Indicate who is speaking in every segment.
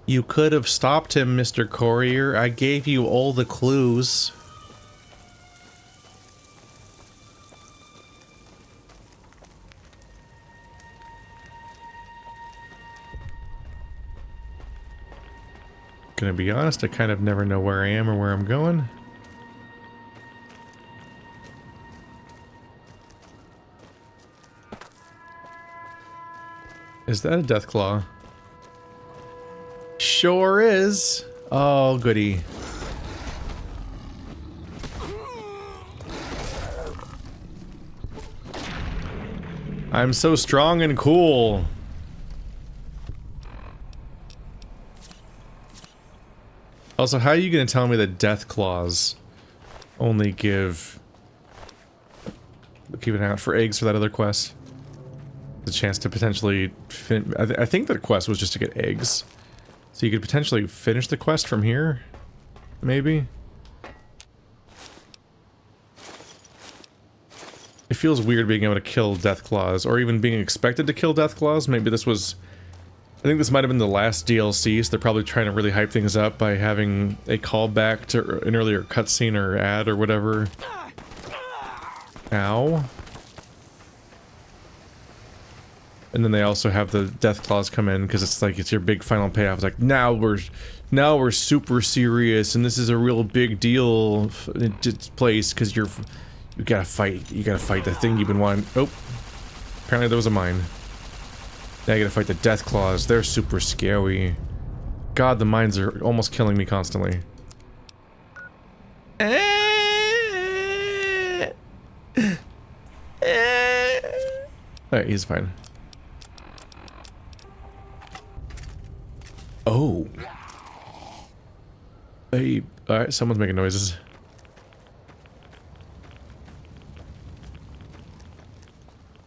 Speaker 1: You could have stopped him, Mr. Courier. I gave you all the clues. Gonna be honest, I kind of never know where I am or where I'm going. Is that a death claw? Sure is. Oh, goody. I'm so strong and cool. Also, how are you going to tell me that death claws only give... Keep an eye out for eggs for that other quest. The chance to potentially... I think the quest was just to get eggs. So you could potentially finish the quest from here? Maybe? It feels weird being able to kill death claws, or even being expected to kill death claws. Maybe this was... I think this might have been the last DLC, so they're probably trying to really hype things up by having a callback to an earlier cutscene or ad or whatever. Ow. And then they also have the death claws come in because it's like it's your big final payoff. It's like now we're super serious and this is a real big deal place because you gotta fight the thing you've been wanting. Oh, apparently there was a mine. Now you gotta fight the death claws. They're super scary. God, the mines are almost killing me constantly. Alright, he's fine. Oh. Hey, alright, someone's making noises.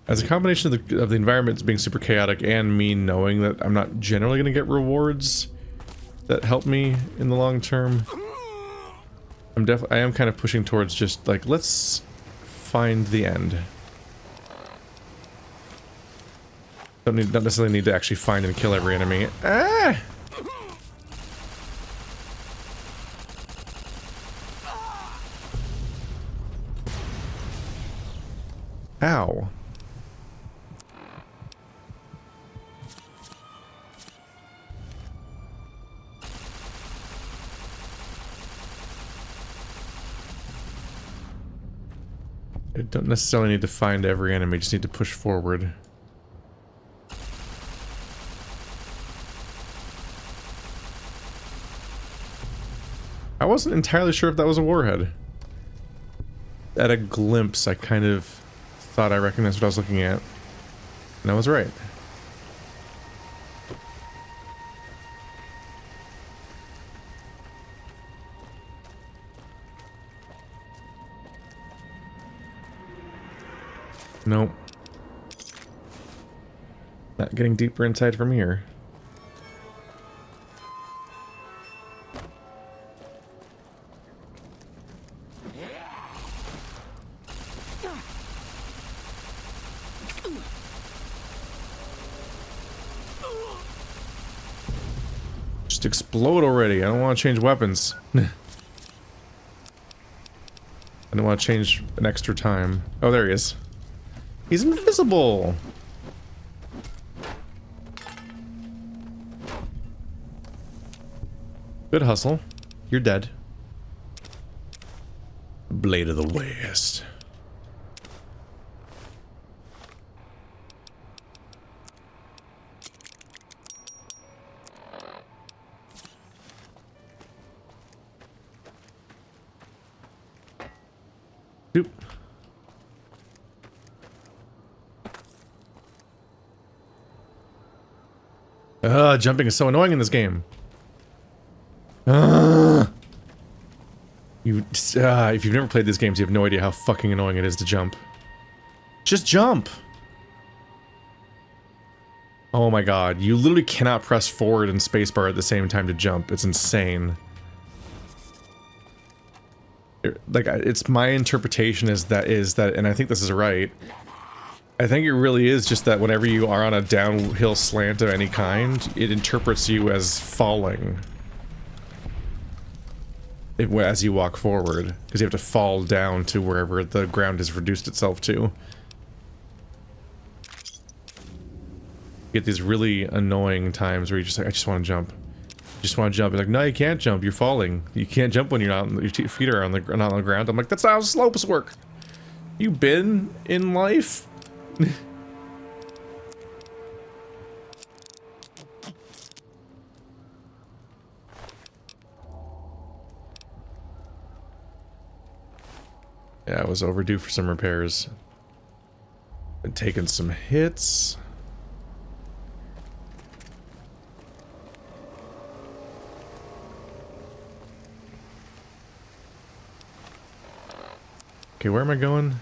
Speaker 1: As a combination of the environment being super chaotic and me knowing that I'm not generally going to get rewards that help me in the long term, I am kind of pushing towards just like, let's find the end. Don't necessarily need to actually find and kill every enemy. Ah! Ow. I don't necessarily need to find every enemy, just need to push forward. I wasn't entirely sure if that was a warhead. At a glimpse, I kind of thought I recognized what I was looking at. And I was right. Nope. Not getting deeper inside from here. Just explode already. I don't want to change weapons. I don't want to change an extra time. Oh, there he is. He's invisible! Good hustle. You're dead. Blade of the West. Doop. Jumping is so annoying in this game. If you've never played these games, you have no idea how fucking annoying it is to jump. Just jump! Oh my god, you literally cannot press forward and spacebar at the same time to jump. It's insane. Like, it's my interpretation is that, and I think this is right. I think it really is just that whenever you are on a downhill slant of any kind, it interprets you as falling. As you walk forward, because you have to fall down to wherever the ground has reduced itself to. You get these really annoying times where you just like, I just want to jump. Just want to jump. You're like, no, you can't jump. You're falling. You can't jump when you're not. Your feet are on not on the ground. I'm like, that's how slopes work. You been in life? Yeah, I was overdue for some repairs. Been taking some hits. Okay, where am I going?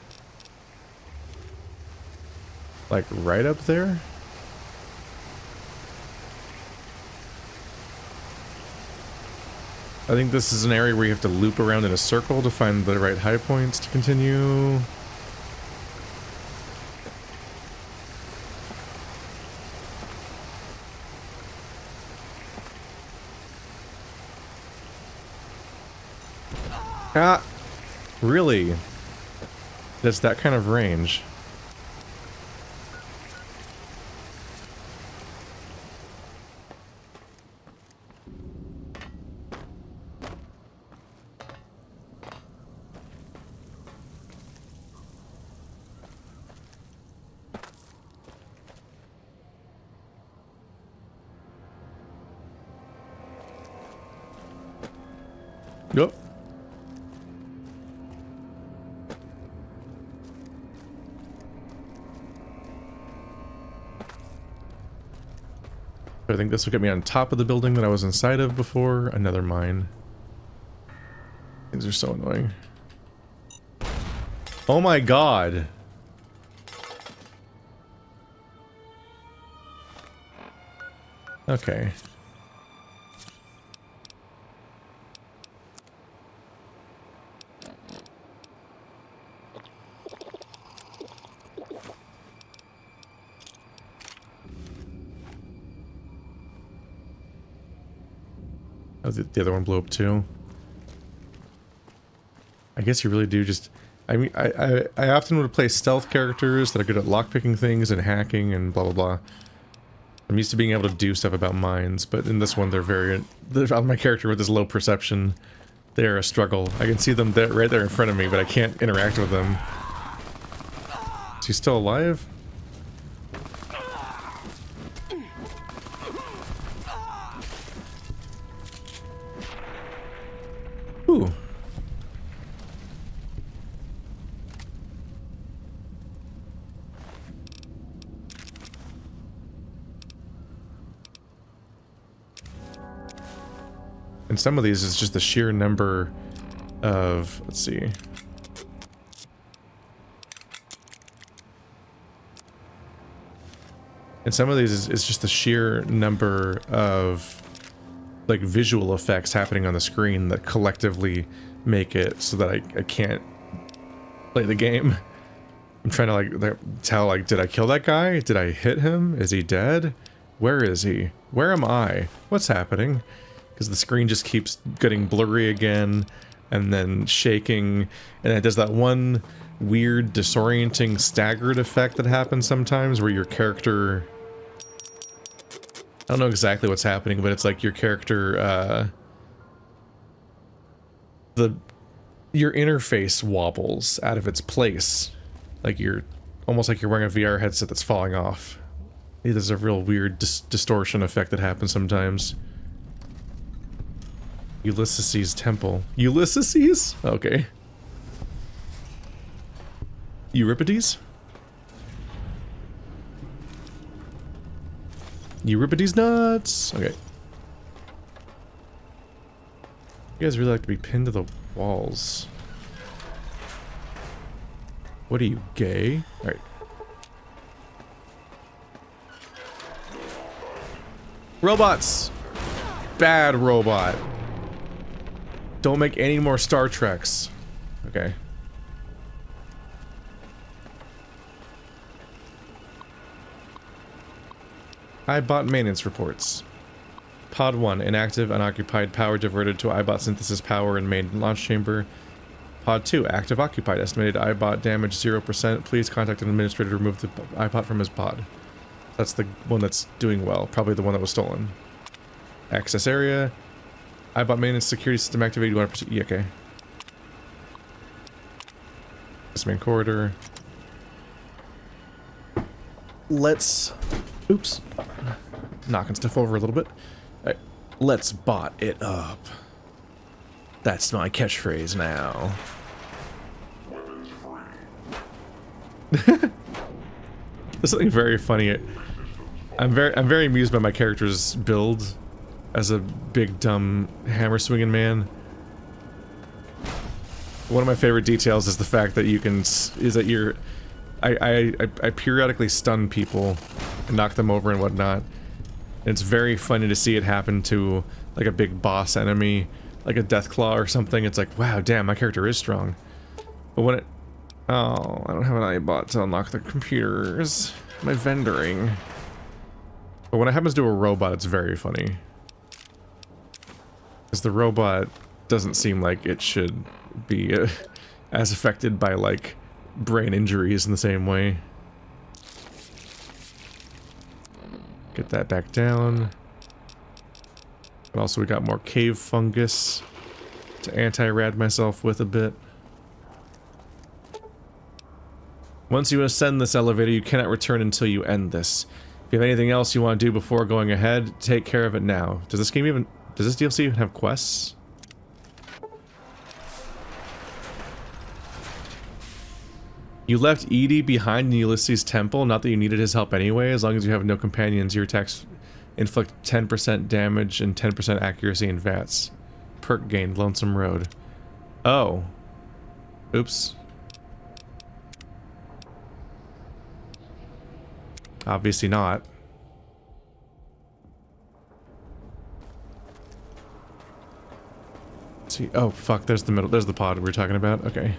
Speaker 1: Like right up there? I think this is an area where you have to loop around in a circle to find the right high points to continue. Ah! Really? That's that kind of range. Yep. I think this will get me on top of the building that I was inside of before. Another mine. Things are so annoying. Oh my god. Okay. Oh, the other one blew up too. I guess you really do just... I mean, I often would play stealth characters that are good at lockpicking things and hacking and blah blah blah. I'm used to being able to do stuff about mines, but in this one on my character with this low perception, they're a struggle. I can see them right there in front of me, but I can't interact with them. Is he still alive? Ooh. And some of these is just the sheer number of, let's see. And some of these is just the sheer number of like visual effects happening on the screen that collectively make it so that I can't play the game. I'm trying to like tell like, did I kill that guy? Did I hit him? Is he dead? Where is he? Where am I? What's happening? Because the screen just keeps getting blurry again and then shaking, and it does that one weird disorienting staggered effect that happens sometimes where your character, I don't know exactly what's happening, but it's like your character, your interface wobbles out of its place. Like you're, almost like you're wearing a VR headset that's falling off. There's a real weird distortion effect that happens sometimes. Ulysses' temple. Ulysses? Okay. Euripides? Euripides nuts! Okay. You guys really like to be pinned to the walls. What are you, gay? Alright. Robots! Bad robot. Don't make any more Star Treks. Okay. iBot maintenance reports. Pod 1, inactive, unoccupied, power diverted to iBot synthesis power in main launch chamber. Pod 2, active, occupied, estimated iBot damage 0%. Please contact an administrator to remove the iBot from his pod. That's the one that's doing well, probably the one that was stolen. Access area. iBot maintenance security system activated 100%. Yeah, okay. This main corridor. Let's... Oops. Knocking stuff over a little bit. Alright. Let's bot it up. That's my catchphrase now. There's something very funny. I'm very amused by my character's build as a big dumb hammer swinging man. One of my favorite details is the fact that you can I periodically stun people and knock them over and whatnot. And it's very funny to see it happen to like a big boss enemy, like a Deathclaw or something. It's like, wow, damn, my character is strong. But when it... Oh, I don't have an iBot to unlock the computers. My vendoring. But when it happens to a robot, it's very funny. Because the robot doesn't seem like it should be as affected by, like, brain injuries in the same way. Get that back down. And also we got more cave fungus to anti-rad myself with a bit. Once you ascend this elevator, you cannot return until you end this. If you have anything else you want to do before going ahead, take care of it now. Does this game even... Does this DLC even have quests? You left Edie behind in Ulysses' temple, not that you needed his help anyway. As long as you have no companions, your attacks inflict 10% damage and 10% accuracy in VATS. Perk gained, Lonesome Road. Oh. Oops. Obviously not. Let's see. Oh, fuck, there's the middle. There's the pod we were talking about. Okay.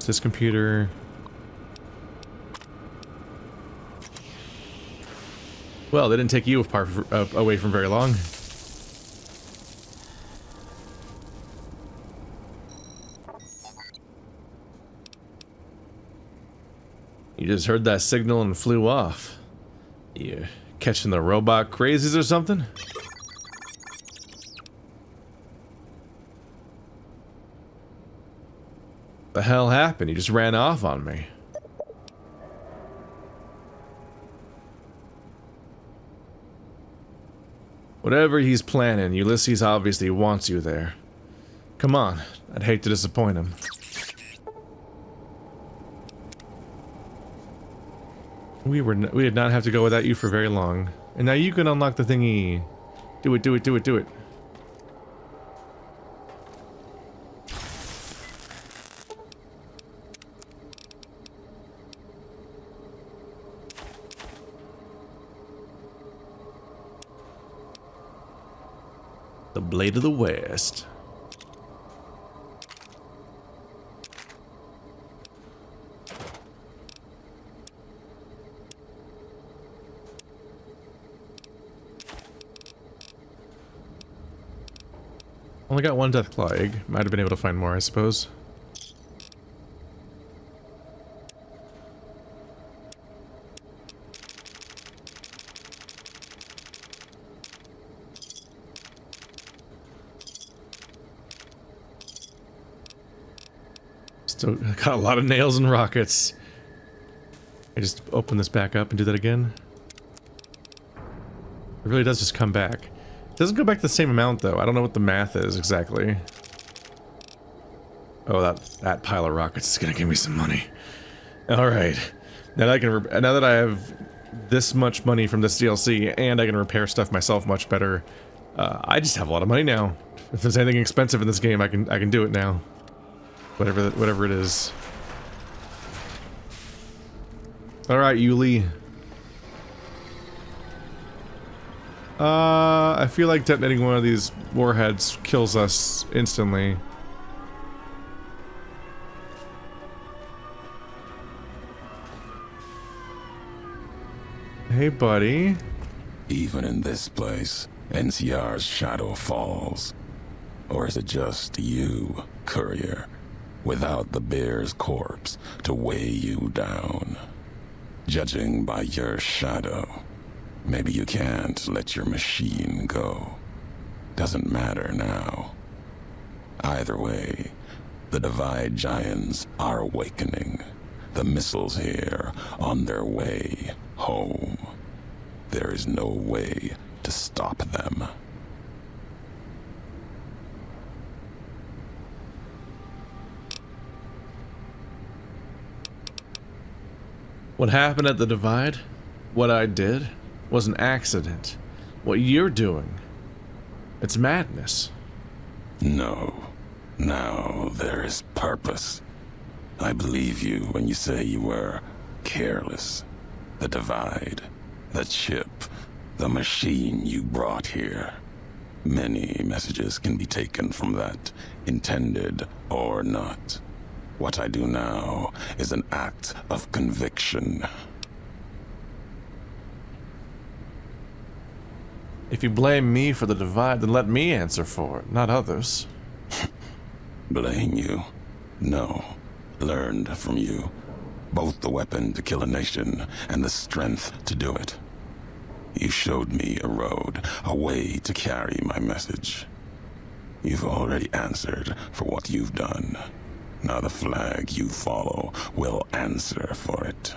Speaker 1: This computer. Well, they didn't take you apart away from very long. You just heard that signal and flew off. You catching the robot crazies or something? The hell happened? You just ran off on me. Whatever he's planning, Ulysses obviously wants you there. Come on, I'd hate to disappoint him. We did not have to go without you for very long. And now you can unlock the thingy. Do it, do it, do it, do it. The Blade of the West. Only got one Deathclaw egg. Might have been able to find more, I suppose. Still got a lot of nails and rockets. I just open this back up and do that again. It really does just come back. It doesn't go back the same amount though. I don't know what the math is exactly. Oh, that pile of rockets is gonna give me some money. All right, now that I have this much money from this DLC and I can repair stuff myself much better, I just have a lot of money now. If there's anything expensive in this game, I can do it now. Whatever it is. All right, Yuli. I feel like detonating one of these warheads kills us instantly. Hey, buddy.
Speaker 2: Even in this place, NCR's shadow falls. Or is it just you, courier, without the bear's corpse to weigh you down? Judging by your shadow, maybe you can't let your machine go. Doesn't matter now. Either way, the Divide Giants are awakening. The missiles here on their way home. There is no way to stop them.
Speaker 1: What happened at the Divide, what I did, was an accident. What you're doing, it's madness.
Speaker 2: No. Now there is purpose. I believe you when you say you were careless. The Divide, the chip, the machine you brought here. Many messages can be taken from that, intended or not. What I do now is an act of conviction.
Speaker 1: If you blame me for the Divide, then let me answer for it, not others.
Speaker 2: Blame you? No. Learned from you. Both the weapon to kill a nation and the strength to do it. You showed me a road, a way to carry my message. You've already answered for what you've done. Now the flag you follow will answer for it.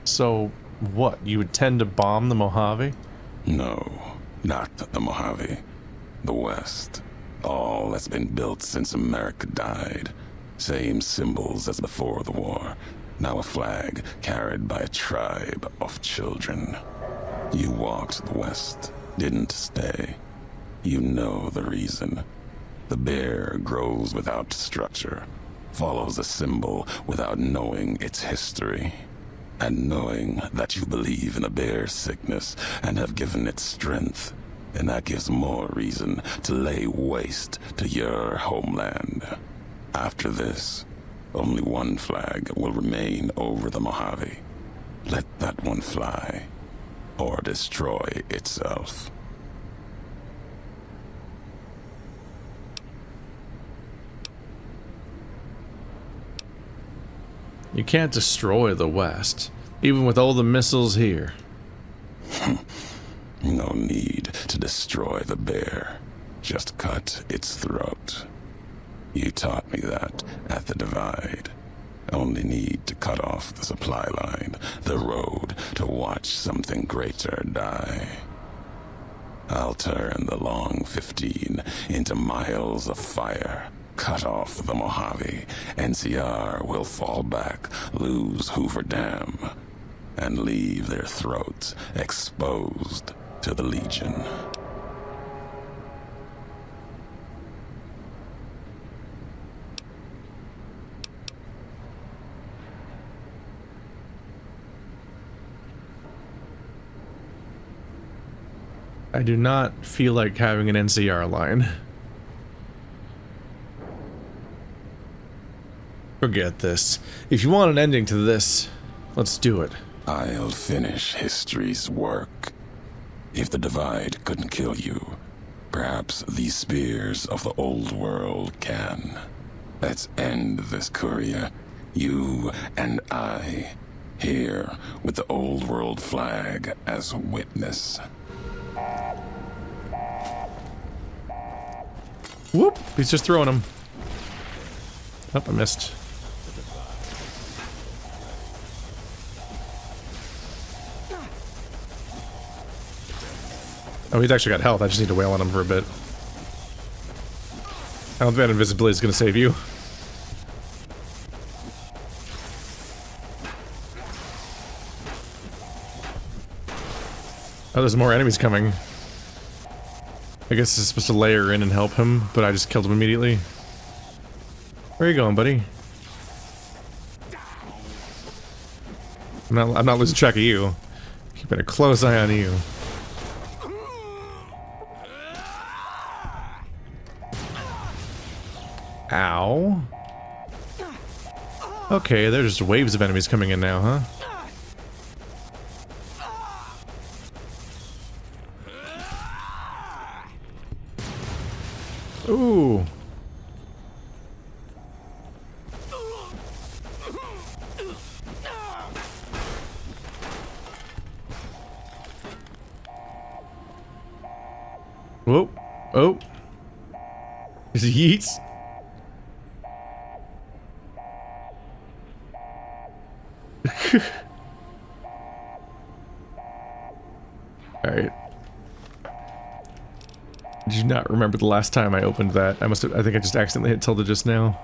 Speaker 1: So, what? You intend to bomb the Mojave?
Speaker 2: No, not the Mojave. The West. All that's been built since America died. Same symbols as before the war. Now a flag carried by a tribe of children. You walked the West, didn't stay. You know the reason. The bear grows without structure, follows a symbol without knowing its history. And knowing that you believe in a bear's sickness and have given it strength, and that gives more reason to lay waste to your homeland. After this, only one flag will remain over the Mojave. Let that one fly, or destroy itself.
Speaker 1: You can't destroy the West, even with all the missiles here.
Speaker 2: No need to destroy the bear. Just cut its throat. You taught me that at the Divide. Only need to cut off the supply line, the road, to watch something greater die. I'll turn the long 15 into miles of fire. Cut off the Mojave, NCR will fall back, lose Hoover Dam, and leave their throats exposed to the Legion.
Speaker 1: I do not feel like having an NCR line. Forget this. If you want an ending to this, let's do it.
Speaker 2: I'll finish history's work. If the Divide couldn't kill you, perhaps these spears of the old world can. Let's end this, courier. You and I, here with the old world flag as witness.
Speaker 1: Whoop! He's just throwing them. Oh, I missed. Oh, he's actually got health. I just need to wail on him for a bit. I don't think that invisibility is going to save you. Oh, there's more enemies coming. I guess it's supposed to layer in and help him, but I just killed him immediately. Where are you going, buddy? I'm not losing track of you. Keeping a close eye on you. Ow. Okay, there's just waves of enemies coming in now, huh? Ooh. Whoa. Oh. Is he yeets? Alright. Did you not remember the last time I opened that? I think I just accidentally hit tilde just now.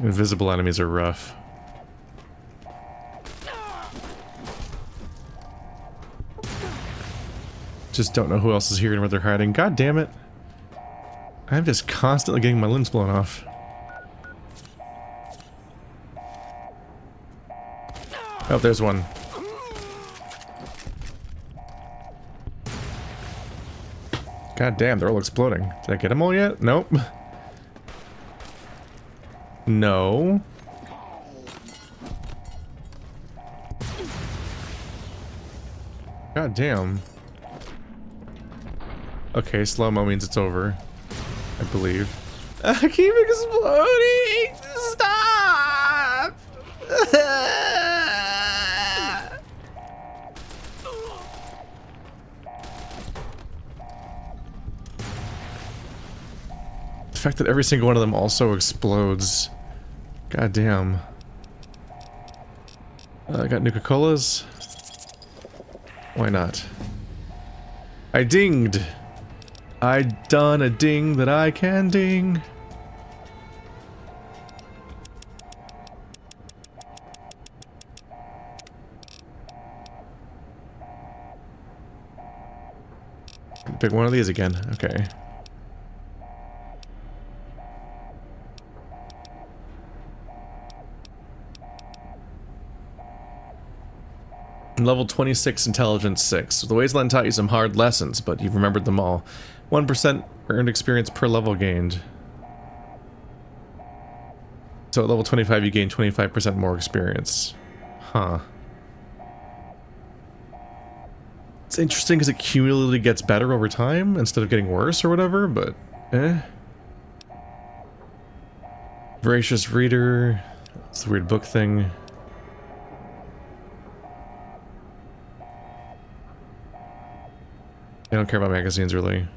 Speaker 1: Invisible enemies are rough. Just don't know who else is here and where they're hiding. God damn it. I'm just constantly getting my limbs blown off. Oh, there's one. God damn, they're all exploding. Did I get them all yet? Nope. No. God damn. Okay, slow-mo means it's over. I believe. I keep exploding! Stop! The fact that every single one of them also explodes. God damn. I got Nuka-Colas. Why not? I dinged! I done a ding that I can ding. Pick one of these again. Okay. Level 26, Intelligence 6. The Wasteland taught you some hard lessons, but you've remembered them all. 1% earned experience per level gained. So at level 25 you gain 25% more experience. Huh. It's interesting because it cumulatively gets better over time instead of getting worse or whatever, but eh. Voracious Reader. It's the weird book thing. I don't care about magazines, really.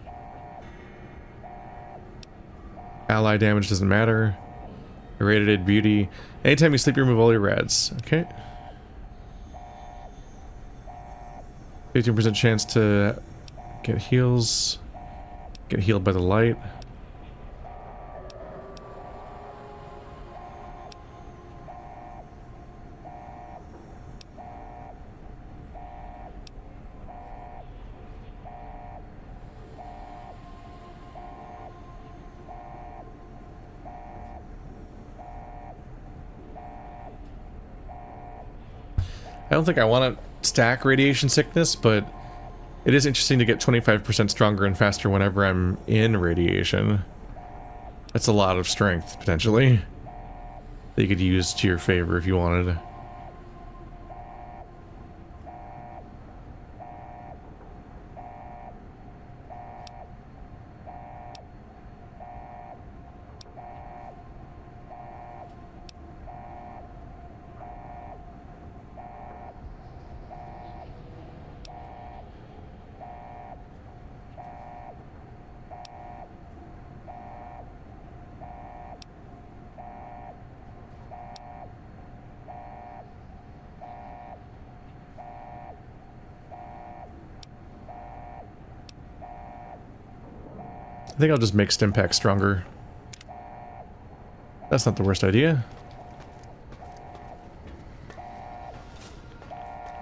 Speaker 1: Ally damage doesn't matter. Irradiated beauty. Anytime you sleep, you remove all your rads. Okay. 15% chance to get heals. Get healed by the light. I don't think I want to stack radiation sickness, but it is interesting to get 25% stronger and faster whenever I'm in radiation. That's a lot of strength, potentially, that you could use to your favor if you wanted. I think I'll just make Stimpack stronger. That's not the worst idea.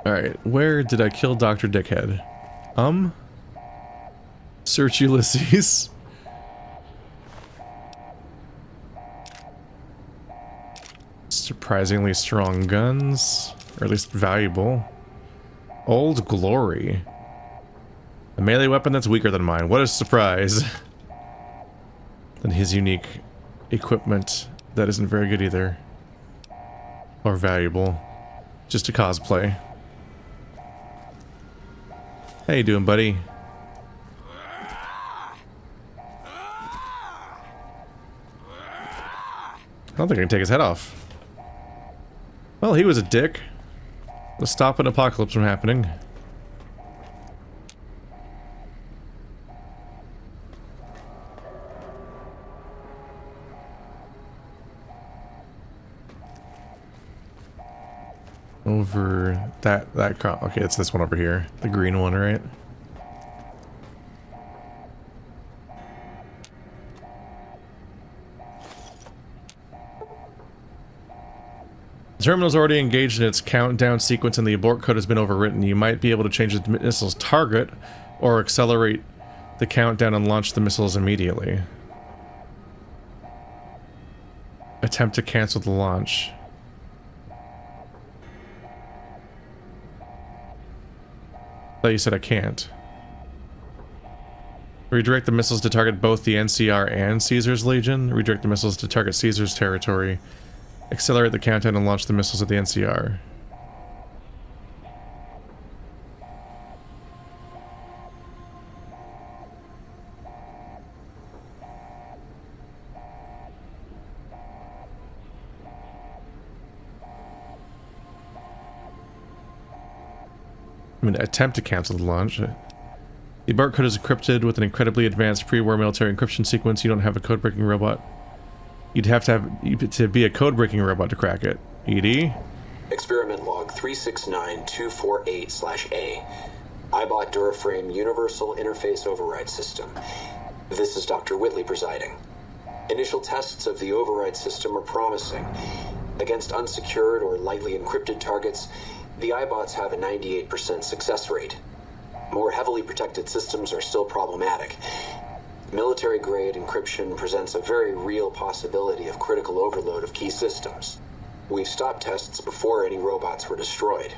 Speaker 1: Alright, where did I kill Dr. Dickhead? Search Ulysses. Surprisingly strong guns, or at least valuable. Old Glory. A melee weapon that's weaker than mine. What a surprise. Then his unique equipment that isn't very good either. Or valuable. Just a cosplay. How you doing, buddy? I don't think I can take his head off. Well, he was a dick. Let's stop an apocalypse from happening. Over that okay, it's this one over here. The green one, right? The terminal's already engaged in its countdown sequence and the abort code has been overwritten. You might be able to change the missile's target or accelerate the countdown and launch the missiles immediately. Attempt to cancel the launch. I thought you said I can't. Redirect the missiles to target both the NCR and Caesar's Legion. Redirect the missiles to target Caesar's territory. Accelerate the countdown and launch the missiles at the NCR. I'm going to attempt to cancel the launch. The abort code is encrypted with an incredibly advanced pre-war military encryption sequence. You don't have a code-breaking robot. You'd have to be a code-breaking robot to crack it. ED?
Speaker 3: Experiment log 369248/A. iBot Duraframe Universal Interface Override System. This is Dr. Whitley presiding. Initial tests of the override system are promising. Against unsecured or lightly encrypted targets, the iBots have a 98% success rate. More heavily protected systems are still problematic. Military-grade encryption presents a very real possibility of critical overload of key systems. We've stopped tests before any robots were destroyed.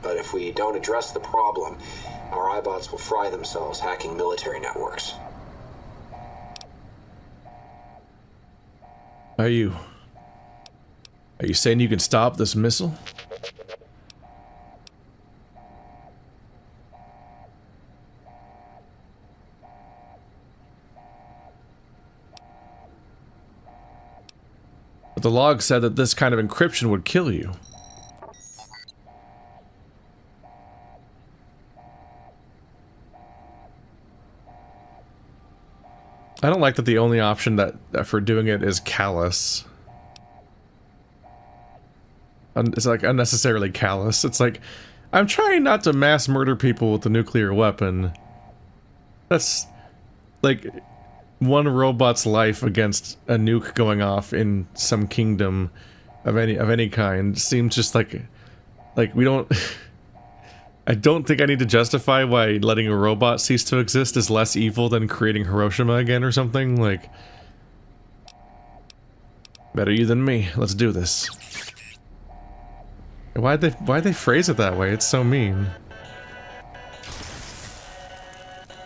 Speaker 3: But if we don't address the problem, our iBots will fry themselves hacking military networks.
Speaker 1: Are you saying you can stop this missile? But the log said that this kind of encryption would kill you. I don't like that the only option that for doing it is callous. It's like unnecessarily callous. It's like, I'm trying not to mass murder people with a nuclear weapon. That's like one robot's life against a nuke going off in some kingdom of any kind seems just like we don't. I don't think I need to justify why letting a robot cease to exist is less evil than creating Hiroshima again or something. Like, better you than me. Let's do this. Why'd they phrase it that way? It's so mean.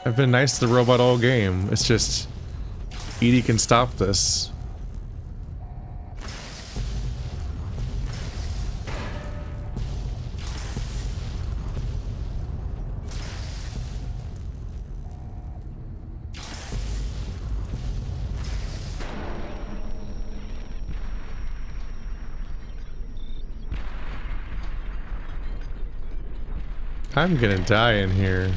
Speaker 1: I've been nice to the robot all game. It's just Edie can stop this. I'm gonna die in here.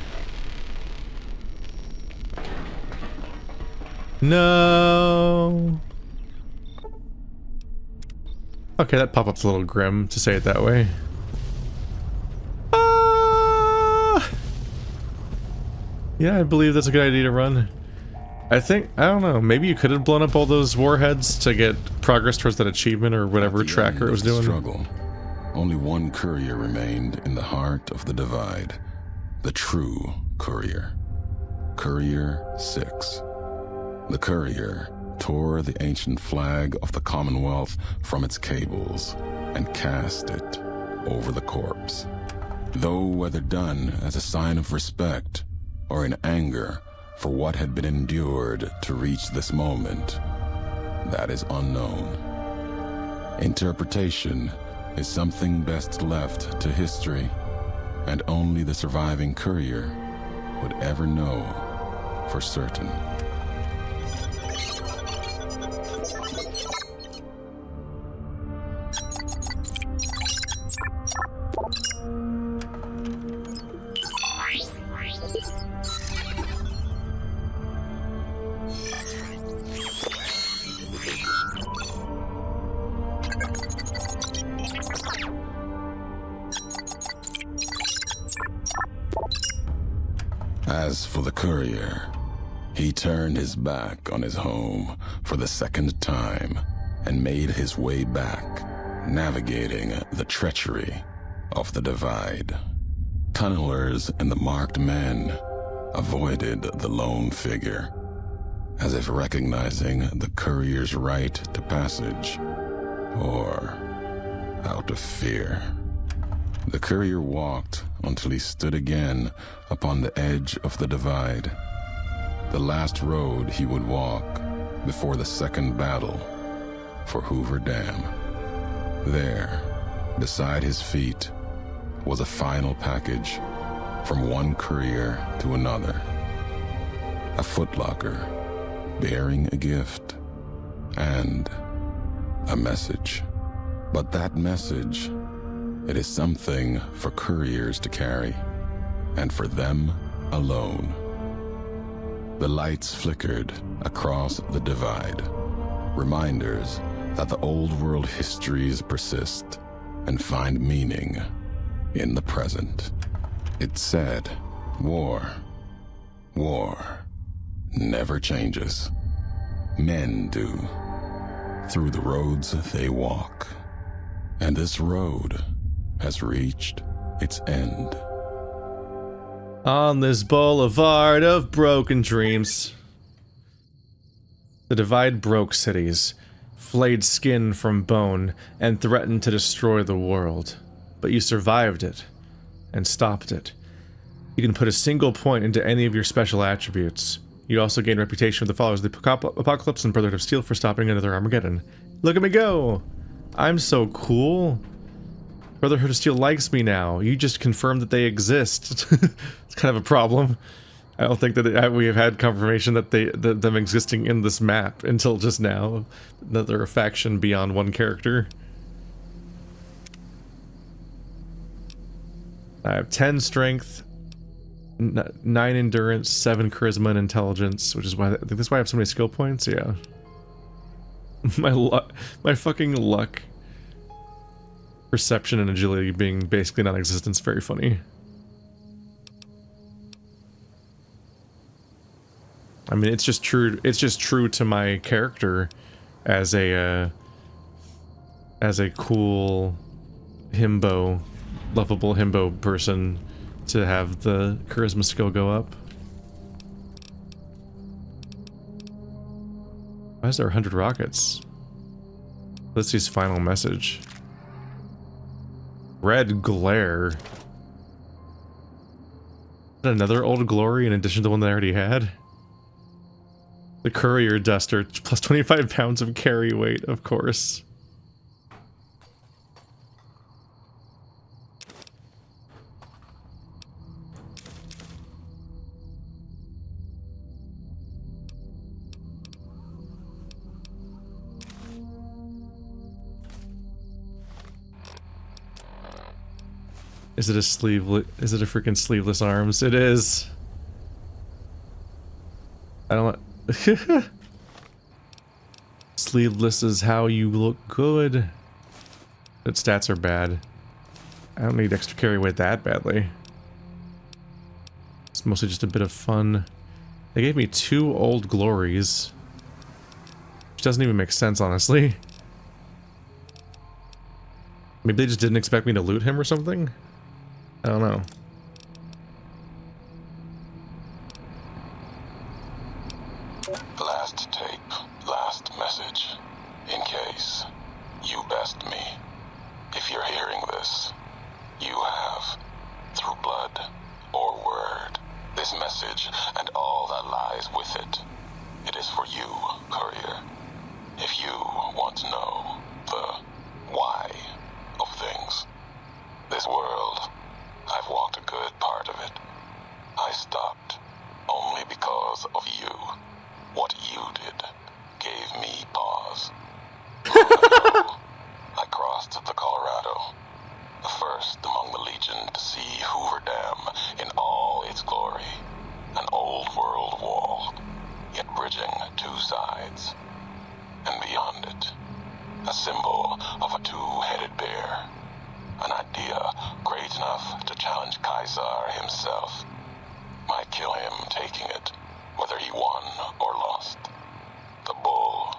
Speaker 1: No. Okay, that pop-up's a little grim, to say it that way. Ah! Yeah, I believe that's a good idea to run. I don't know, maybe you could have blown up all those warheads to get progress towards that achievement or whatever tracker it was doing.
Speaker 2: Struggle. Only one courier remained in the heart of the divide. The true courier. Courier 6. The courier tore the ancient flag of the Commonwealth from its cables and cast it over the corpse. Though whether done as a sign of respect or in anger for what had been endured to reach this moment, that is unknown. Interpretation is something best left to history, and only the surviving courier would ever know for certain. As for the courier, he turned his back on his home for the second time and made his way back, navigating the treachery of the divide. Tunnelers and the marked men avoided the lone figure, as if recognizing the courier's right to passage, or out of fear. The courier walked until he stood again upon the edge of the divide, the last road he would walk before the second battle for Hoover Dam. There, beside his feet, was a final package from one courier to another. A footlocker bearing a gift and a message. But that message, it is something for couriers to carry, and for them alone. The lights flickered across the divide, reminders that the old world histories persist and find meaning in the present. It said, war never changes. Men do, through the roads they walk. And this road has reached its end.
Speaker 1: On this boulevard of broken dreams. The divide broke cities, flayed skin from bone, and threatened to destroy the world. But you survived it, and stopped it. You can put a single point into any of your special attributes. You also gain reputation with the followers of the Apocalypse and Brotherhood of Steel for stopping another Armageddon. Look at me go! I'm so cool. Brotherhood of Steel likes me now. You just confirmed that they exist. It's kind of a problem. I don't think that we have had confirmation that them existing in this map until just now. That they're a faction beyond one character. I have 10 strength, 9 endurance, 7 charisma and intelligence, which is why I think that's why I have so many skill points. Yeah. My fucking luck, perception, and agility being basically non-existent is very funny. I mean, it's just true. It's just true to my character as a cool himbo, lovable himbo person to have the charisma skill go up. Why is there 100 rockets? Let's see his final message. Red glare. Is that another old glory in addition to the one that I already had? The courier duster, plus 25 pounds of carry weight, of course. Is it a freaking sleeveless arms? It is. I don't want... Sleeveless is how you look good. Its stats are bad. I don't need extra carry weight that badly. It's mostly just a bit of fun. They gave me 2 old glories. Which doesn't even make sense, honestly. Maybe they just didn't expect me to loot him or something? I don't know.
Speaker 2: Last tape, you're hearing this, you have, through blood or word, this message and all that lies with it. It is for you, courier. If you want to know the why of things. This world, I've walked a good part of it. I stopped only because of you. What you did gave me pause. I crossed the Colorado, the first among the Legion to see Hoover Dam in all its glory. An old world wall, yet bridging two sides. And beyond it, a symbol of a two-headed bear. An idea great enough to challenge Caesar himself. Might kill him taking it, whether he won or lost. The bull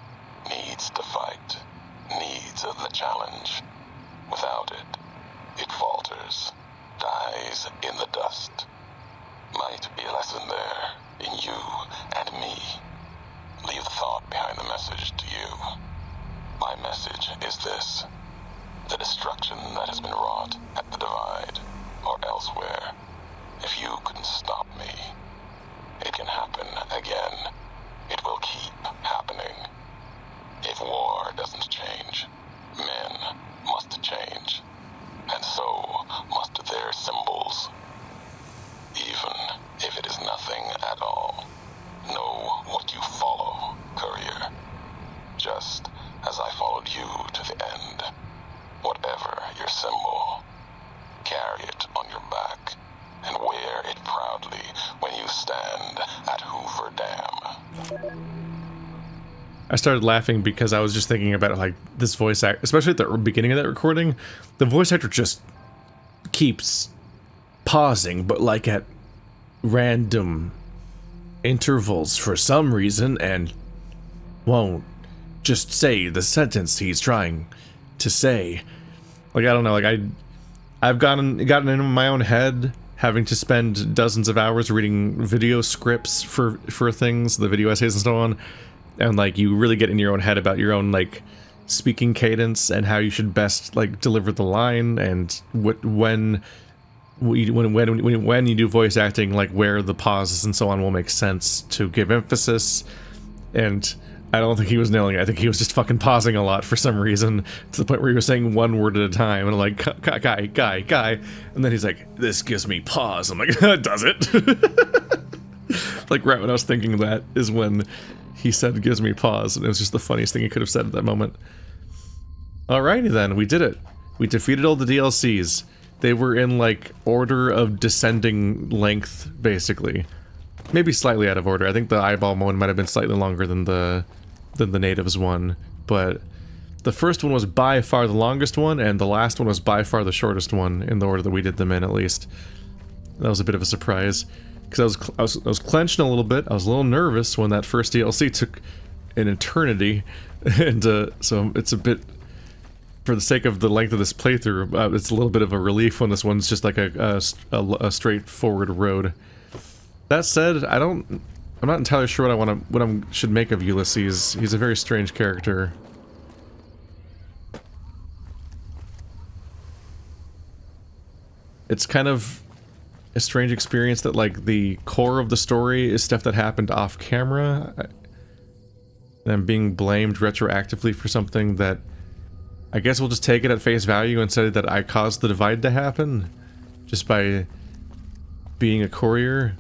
Speaker 2: needs to fight, needs the challenge. Without it, it falters, dies in the dust. Might be a lesson there, in you and me. Leave the thought behind the message to you. My message is this. The destruction that has been wrought at the Divide, or elsewhere, if you can stop me, it can happen again. It will keep happening. If war doesn't change, men must change, and so must their symbols. Even if it is nothing at all, know what you follow, courier. Just as I followed you to the end. Whatever your symbol, carry it on your back and wear it proudly when you stand at Hoover Dam.
Speaker 1: I started laughing because I was just thinking about like this voice act, especially at the beginning of that recording. The voice actor just keeps pausing, but like at random intervals for some reason, and won't just say the sentence he's trying to say. Like, I don't know, like I've gotten into my own head having to spend dozens of hours reading video scripts for things, the video essays and so on, and like you really get in your own head about your own like speaking cadence and how you should best like deliver the line, and when you do voice acting, like where the pauses and so on will make sense to give emphasis. And I don't think he was nailing it. I think he was just fucking pausing a lot for some reason, to the point where he was saying one word at a time, and like, guy, and then he's like, this gives me pause. I'm like, does it? Like, right when I was thinking that is when he said, gives me pause, and it was just the funniest thing he could have said at that moment. Alrighty then, we did it. We defeated all the DLCs. They were in, like, order of descending length, basically. Maybe slightly out of order. I think the eyeball one might have been slightly longer than the natives one, but the first one was by far the longest one, and the last one was by far the shortest one, in the order that we did them in, at least. That was a bit of a surprise, because I was clenching a little bit. I was a little nervous when that first DLC took an eternity, and so it's a bit, for the sake of the length of this playthrough, it's a little bit of a relief when this one's just like a straightforward road. That said, I'm not entirely sure what I should make of Ulysses. He's a very strange character. It's kind of a strange experience that, like, the core of the story is stuff that happened off camera, and I'm being blamed retroactively for something that I guess we'll just take it at face value and say that I caused the Divide to happen just by being a courier.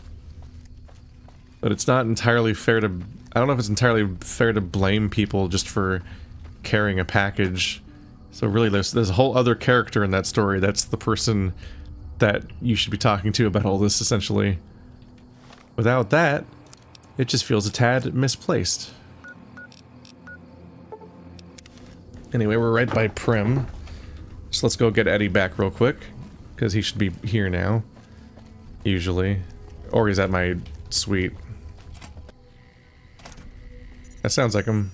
Speaker 1: But it's not entirely fair to... I don't know if it's entirely fair to blame people just for carrying a package. So really, there's a whole other character in that story. That's the person that you should be talking to about all this, essentially. Without that, it just feels a tad misplaced. Anyway, we're right by Prim. So let's go get Eddie back real quick, because he should be here now. Usually. Or he's at my suite. That sounds like him.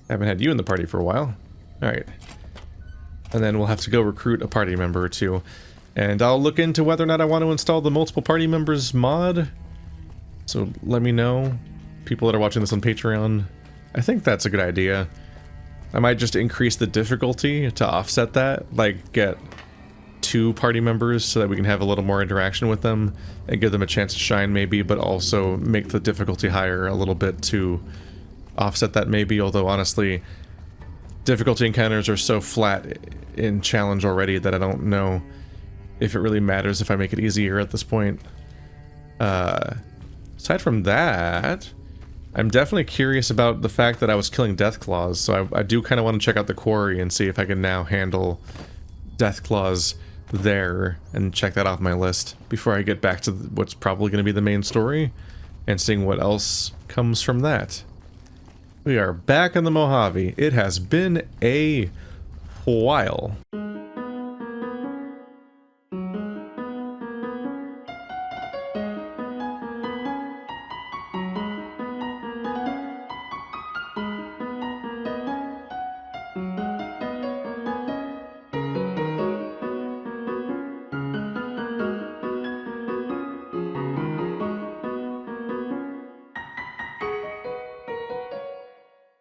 Speaker 1: Haven't had you in the party for a while. Alright. And then we'll have to go recruit a party member or two. And I'll look into whether or not I want to install the multiple party members mod. So let me know. People that are watching this on Patreon. I think that's a good idea. I might just increase the difficulty to offset that, like get 2 party members so that we can have a little more interaction with them and give them a chance to shine maybe, but also make the difficulty higher a little bit to offset that maybe, although honestly, difficulty encounters are so flat in challenge already that I don't know if it really matters if I make it easier at this point. Aside from that, I'm definitely curious about the fact that I was killing Deathclaws, so I do kind of want to check out the quarry and see if I can now handle Deathclaws there and check that off my list before I get back to what's probably going to be the main story and seeing what else comes from that. We are back in the Mojave. It has been a while.